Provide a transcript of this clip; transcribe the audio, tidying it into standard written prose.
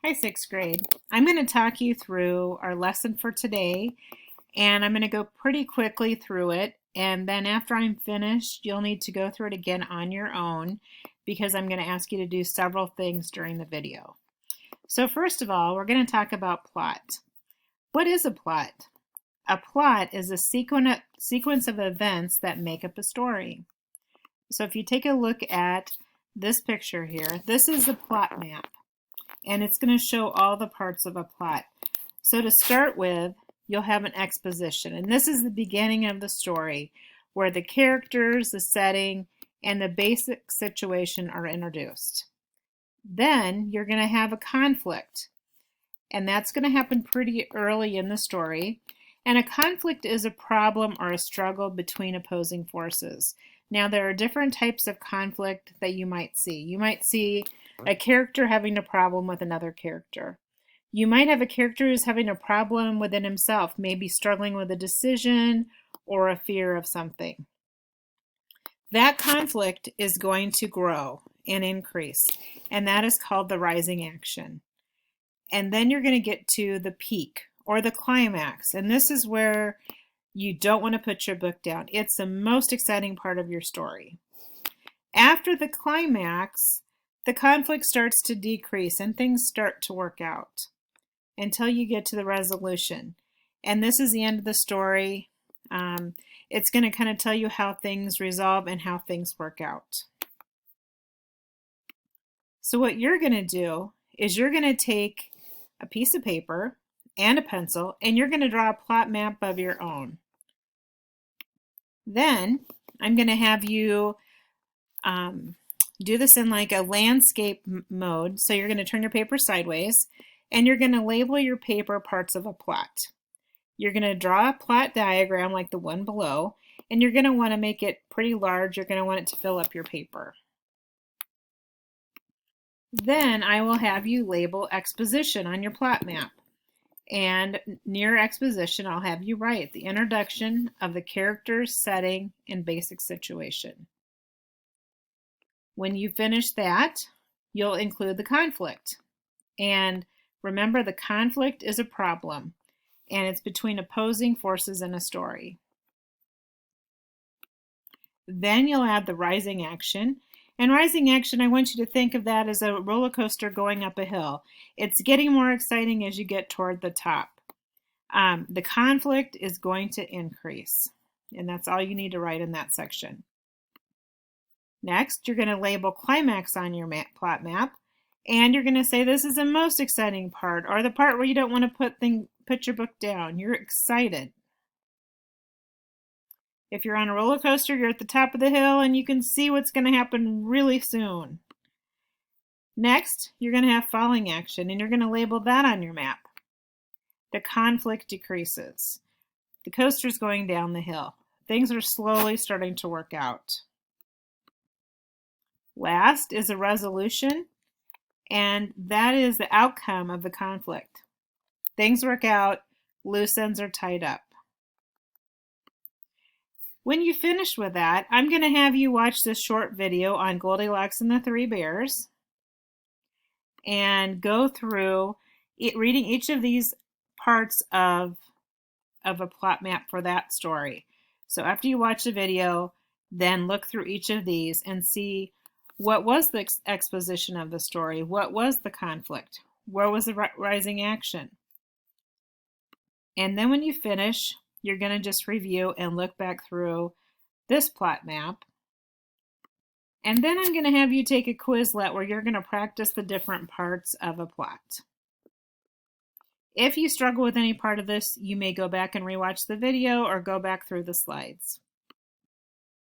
Hi, sixth grade. I'm going to talk you through our lesson for today, and I'm going to go pretty quickly through it. And then after I'm finished, you'll need to go through it again on your own because I'm going to ask you to do several things during the video. So first of all, we're going to talk about plot. What is a plot? A plot is a sequence of events that make up a story. So if you take a look at this picture here, this is a plot map, and it's going to show all the parts of a plot. So to start with, you'll have an exposition, and this is the beginning of the story where the characters, the setting, and the basic situation are introduced. Then you're going to have a conflict, and that's going to happen pretty early in the story. And a conflict is a problem or a struggle between opposing forces. Now, there are different types of conflict that you might see. You might see a character having a problem with another character. You might have a character who's having a problem within himself, maybe struggling with a decision or a fear of something. That conflict is going to grow and increase, and that is called the rising action. And then you're going to get to the peak or the climax, and this is where you don't want to put your book down. It's the most exciting part of your story. After the climax, the conflict starts to decrease and things start to work out until you get to the resolution. And this is the end of the story. It's going to kind of tell you how things resolve and how things work out. So what you're going to do is you're going to take a piece of paper and a pencil, and you're going to draw a plot map of your own. Then I'm going to have you do this in like a landscape mode. So you're going to turn your paper sideways, and you're going to label your paper parts of a plot. You're going to draw a plot diagram like the one below, and you're going to want to make it pretty large. You're going to want it to fill up your paper. Then I will have you label exposition on your plot map. And near exposition, I'll have you write the introduction of the characters, setting, and basic situation. When you finish that, you'll include the conflict. And remember, the conflict is a problem, and it's between opposing forces in a story. Then you'll add the rising action. And rising action, I want you to think of that as a roller coaster going up a hill. It's getting more exciting as you get toward the top. The conflict is going to increase, and that's all you need to write in that section. Next, you're going to label climax on your plot map, and you're going to say this is the most exciting part, or the part where you don't want to put your book down. You're excited. If you're on a roller coaster, you're at the top of the hill and you can see what's going to happen really soon. Next, you're going to have falling action, and you're going to label that on your map. The conflict decreases. The coaster's going down the hill. Things are slowly starting to work out. Last is a resolution, and that is the outcome of the conflict. Things work out, loose ends are tied up. When you finish with that, I'm going to have you watch this short video on Goldilocks and the Three Bears and go through reading each of these parts of a plot map for that story. So after you watch the video, then look through each of these and see what was the exposition of the story, what was the conflict, where was the rising action. And then when you finish, you're going to just review and look back through this plot map. And then I'm going to have you take a Quizlet where you're going to practice the different parts of a plot. If you struggle with any part of this, you may go back and rewatch the video or go back through the slides.